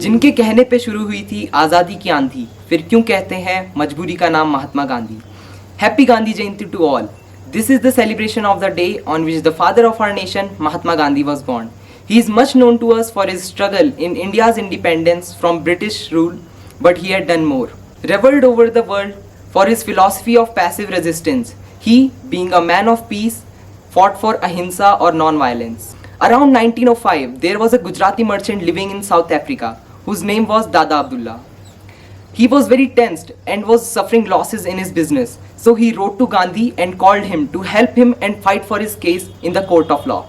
जिनके कहने पे शुरू हुई थी आज़ादी की आंधी, फिर क्यों कहते हैं मजबूरी का नाम Mahatma Gandhi. Happy Gandhi Jayanti to all. This is the celebration of the day on which the father of our nation, Mahatma Gandhi, was born. He is much known to us for his struggle in India's independence from British rule, but he had done more. Revered over the world for his philosophy of passive resistance, he, being a man of peace, fought for ahimsa or non-violence. Around 1905, there was a Gujarati merchant living in South Africa whose name was Dada Abdullah. He was very tensed and was suffering losses in his business. So he wrote to Gandhi and called him to help him and fight for his case in the court of law.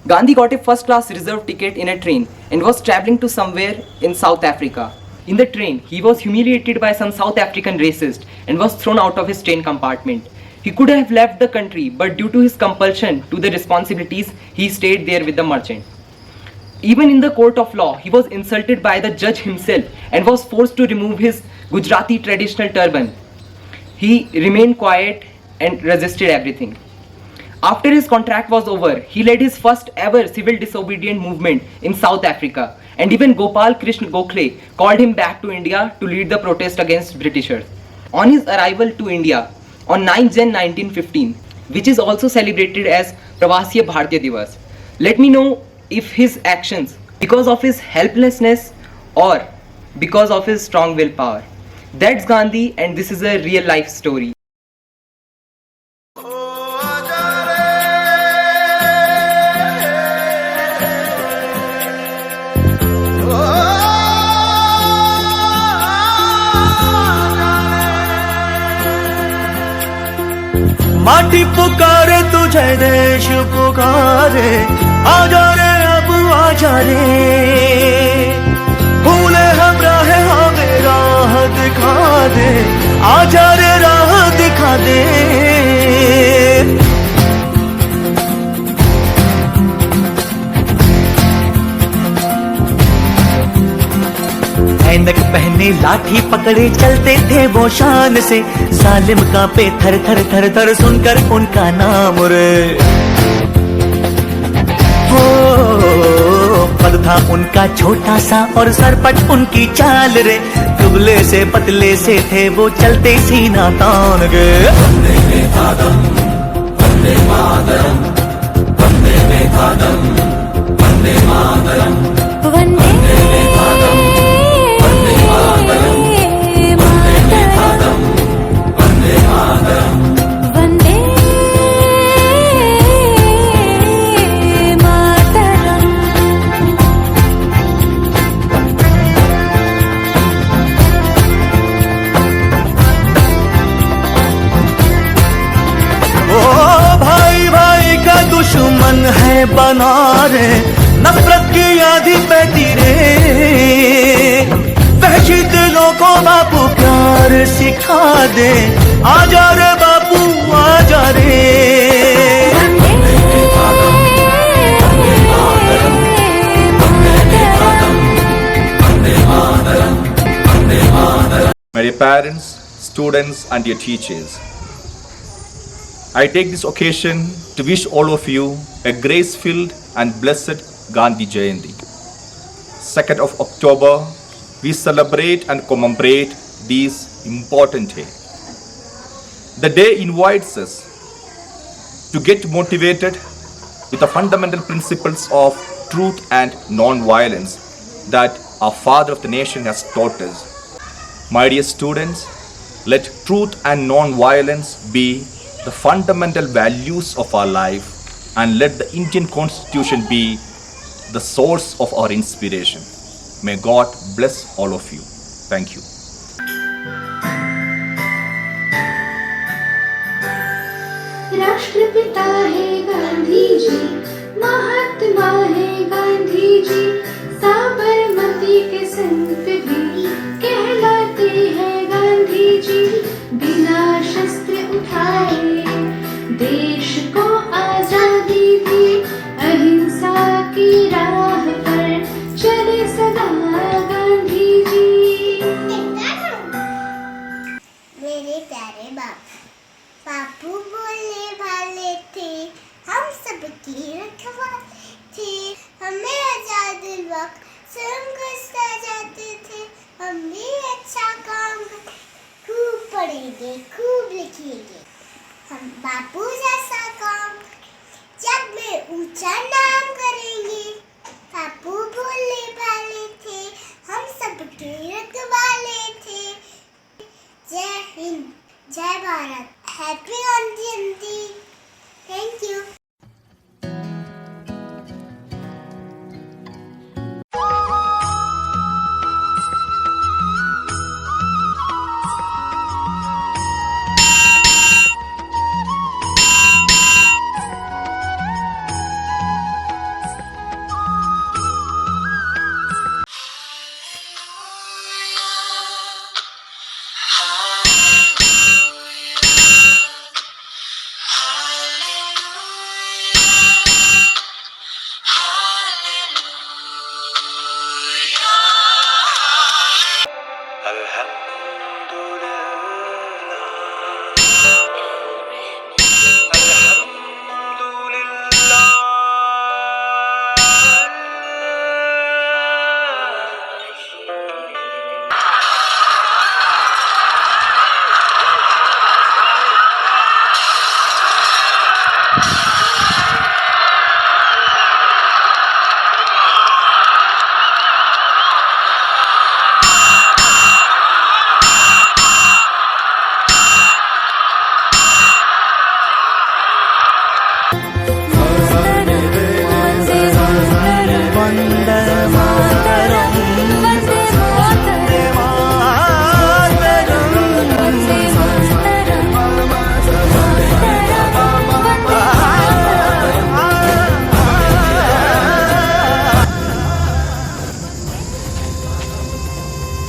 Gandhi got a first class reserved ticket in a train and was traveling to somewhere in South Africa. In the train, he was humiliated by some South African racist and was thrown out of his train compartment. He could have left the country, but due to his compulsion to the responsibilities, he stayed there with the merchant. Even in the court of law, he was insulted by the judge himself and was forced to remove his Gujarati traditional turban. He remained quiet and resisted everything. After his contract was over, he led his first ever civil disobedient movement in South Africa, and even Gopal Krishna Gokhale called him back to India to lead the protest against Britishers. On his arrival to India on 9 Jan 1915, which is also celebrated as Pravasiya Bharatiya Divas, let me know if his actions, because of his helplessness or because of his strong willpower. That's Gandhi, and this is a real life story. माटी पुकारे तुझे, देश पुकारे, आजा रे अब आजा रे, भूले हम राहे हमें राह दिखा दे, आजा रे राह दिखा दे। ऐनक पहने लाठी पकड़े चलते थे वो शान से, जालिम कांपे थर थर थर थर सुनकर उनका नाम रे। हो पद था उनका छोटा सा और सरपट उनकी चाल रे, दुबले से पतले से थे वो चलते सीना तान के। वंदे मातरम, वंदे मातरम, वंदे मातरम, वंदे मातरम, वंदे दुश्मन है बना रे, नफरत की आधी पैती रे, वहशी दिलों को बापू प्यार सिखा दे, आजा रे बापू आजा रे। My dear parents, students and dear teachers, I take this occasion to wish all of you a grace-filled and blessed Gandhi Jayanti. 2nd of October, we celebrate and commemorate this important day. The day invites us to get motivated with the fundamental principles of truth and non-violence that our father of the nation has taught us. My dear students, let truth and non-violence be the fundamental values of our life, and let the Indian Constitution be the source of our inspiration. May God bless all of you. Thank you. राष्ट्रपिता है गांधी जी, महात्मा है गांधी जी, साबरमती के संत भी कहलाते हैं गांधी जी। बिना शस्त्र उठाए देश को आजादी दी, अहिंसा की राह पर चले सदा गांधी जी। मेरे प्यारे बापू बोलने वाले थे, हम सबकी रखवाली स्वयं घुसता जाते थे, हम भी अच्छा काम खूब पढ़ेंगे, खूब लिखेंगे, हम बापू जैसा काम जग में ऊंचा नाम करेंगे। बापू बोलने वाले थे, हम सबके रखवाले थे। जय हिंद, जय Bharat, happy Gandhi Jayanti. Thank you.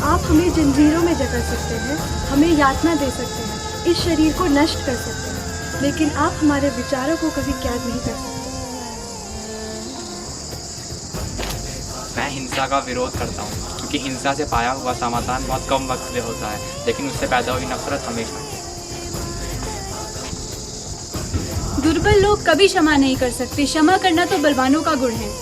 आप हमें जंजीरों में जकड़ सकते हैं, हमें यातना दे सकते हैं, इस शरीर को नष्ट कर सकते हैं, लेकिन आप हमारे विचारों को कभी कैद नहीं कर सकते। मैं हिंसा का विरोध करता हूँ, क्योंकि हिंसा से पाया हुआ समाधान बहुत कम वक्त में होता है, लेकिन उससे पैदा हुई नफरत हमेशा। दुर्बल लोग कभी क्षमा नहीं कर सकते, क्षमा करना तो बलवानों का गुण है।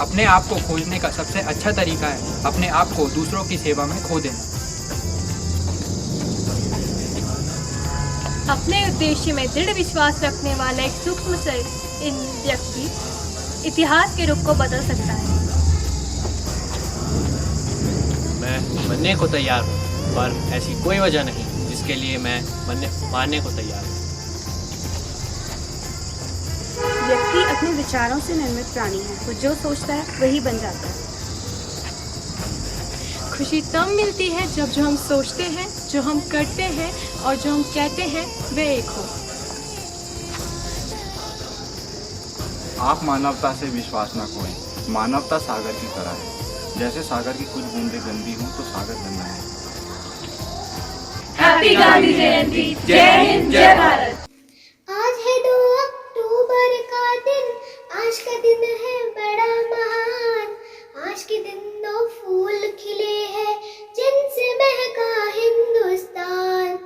अपने आप को खोजने का सबसे अच्छा तरीका है अपने आप को दूसरों की सेवा में खो देना। अपने उद्देश्य में दृढ़ विश्वास रखने वाला एक सूक्ष्म से व्यक्ति इतिहास के रुख को बदल सकता है। मैं मरने को तैयार हूँ, पर ऐसी कोई वजह नहीं जिसके लिए मैं मारने को तैयार हूँ। व्यक्ति अपने विचारों से निर्मित प्राणी है, वो जो सोचता है वही बन जाता है। खुशी तब मिलती है जब जो हम सोचते हैं, जो हम करते हैं और जो हम कहते हैं वे एक हो। आप मानवता से विश्वास न खोएं। मानवता सागर की तरह है, जैसे सागर की कुछ बूंदें गंदी हों तो सागर गंदा है। हैप्पी गांधी जयंती। जय हिंद, जय भारत। आज है 2 अक्टूबर का दिन, आज का दिन है बड़ा महान। आज के दिन 2 फूल खिले हैं जिनसे महका हिंदुस्तान।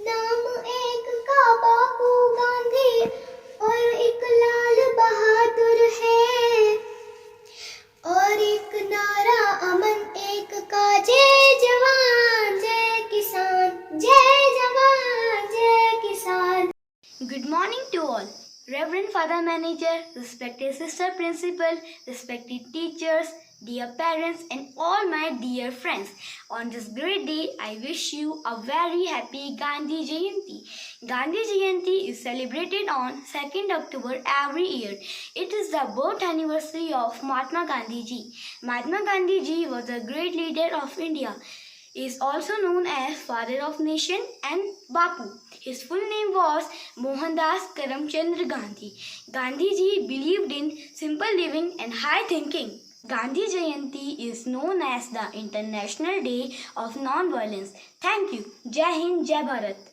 नाम एक का बापू गांधी और एक लाल बहादुर है, और एक नारा अमन एक का जय जवान जय किसान, जय जवान जय किसान। Good morning to all. Reverend Father Manager, respected Sister Principal, respected teachers, dear parents and all my dear friends. On this great day, I wish you a very happy Gandhi Jayanti. Gandhi Jayanti is celebrated on 2nd October every year. It is the birth anniversary of Mahatma Gandhi ji. Mahatma Gandhi ji was a great leader of India. He is also known as Father of Nation and Bapu. His full name was Mohandas Karamchandra Gandhi. Gandhi ji believed in simple living and high thinking. Gandhi Jayanti is known as the International Day of Non-Violence. Thank you. Jai Hind, Jai Bharat.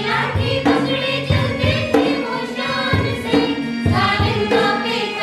लाठी पसड़ी चलते थे वो शान से, सालन का पेट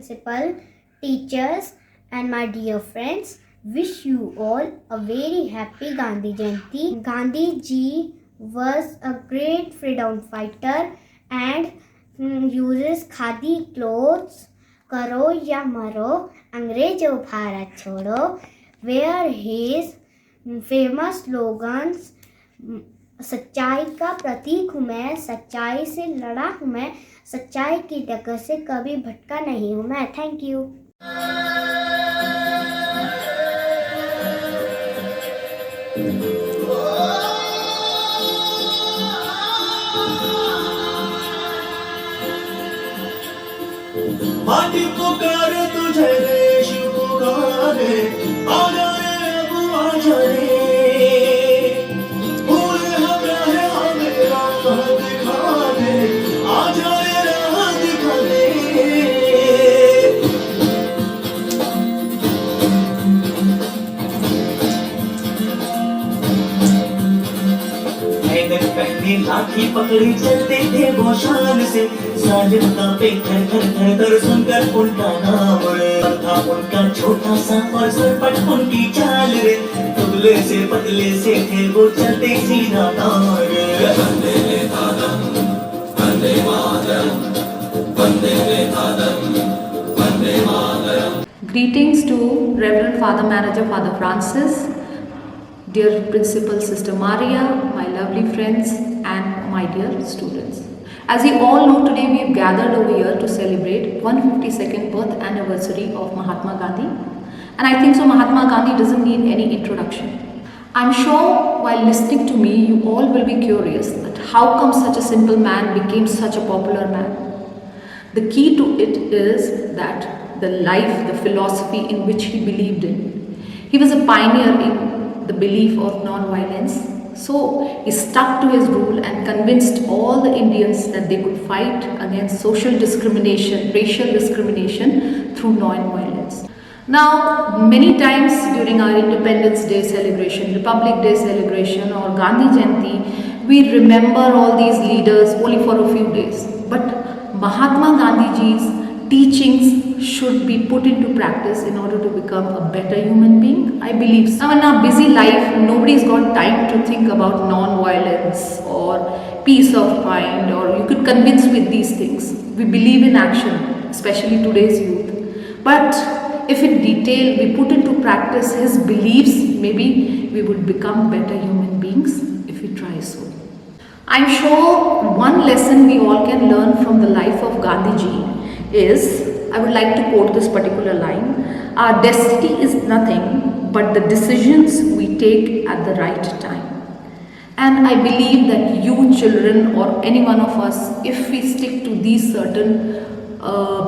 principal, teachers and my dear friends, wish you all a very happy Gandhi Jayanti. Gandhi ji was a great freedom fighter and uses khadi clothes. करो या मरो अंग्रेजों भारत छोड़ो were his famous slogans. सच्चाई का प्रतीक हूँ मैं, सच्चाई से लड़ा हूँ मैं, सच्चाई की डगर से कभी भटका नहीं हूँ मैं. Thank you. माटी पुकारे तुझे देश पुकारे, आ जा रे अब आ जा रे, पूरे हमें राह दिखा दे, आ जा रे राह दिखा दे. पहली लाठी पकड़ी चलते थे वो शान से, जालिम का पे घर घर घर घर सुनकर उनका नाम रे, था उनका छोटा सा और सरपट उनकी चाल रे, दुबले से पतले से थे वो चलते सीधा तार रे. Vande Mataram, Vande Mataram, Vande Mataram, Vande Mataram. Greetings to Reverend Father Manager Father Francis, dear Principal Sister Maria, my lovely friends and my dear students. As you all know, today we have gathered over here to celebrate 152nd birth anniversary of Mahatma Gandhi. And I think so Mahatma Gandhi doesn't need any introduction. I'm sure while listening to me, you all will be curious that how come such a simple man became such a popular man. The key to it is that the life, the philosophy in which he believed in. He was a pioneer in the belief of non-violence. So he stuck to his rule and convinced all the Indians that they could fight against social discrimination, racial discrimination through non-violence. Now, many times during our Independence Day celebration, Republic Day celebration or Gandhi Jayanti, we remember all these leaders only for a few days. But Mahatma Gandhiji's teachings should be put into practice in order to become a better human being, I believe. Now in our busy life, nobody's got time to think about non-violence or peace of mind, or you could convince with these things. We believe in action, especially today's youth. But if in detail we put into practice his beliefs, maybe we would become better human beings if we try so. I'm sure one lesson we all can learn from the life of Gandhiji is, I would like to quote this particular line, our destiny is nothing but the decisions we take at the right time. And I believe that you children or any one of us, if we stick to these certain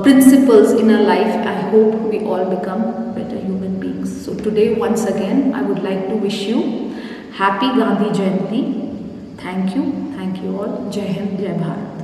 principles in our life, I hope we all become better human beings. So today, once again, I would like to wish you Happy Gandhi Jayanti. Thank you all. Jai Hind, Jai Bharat.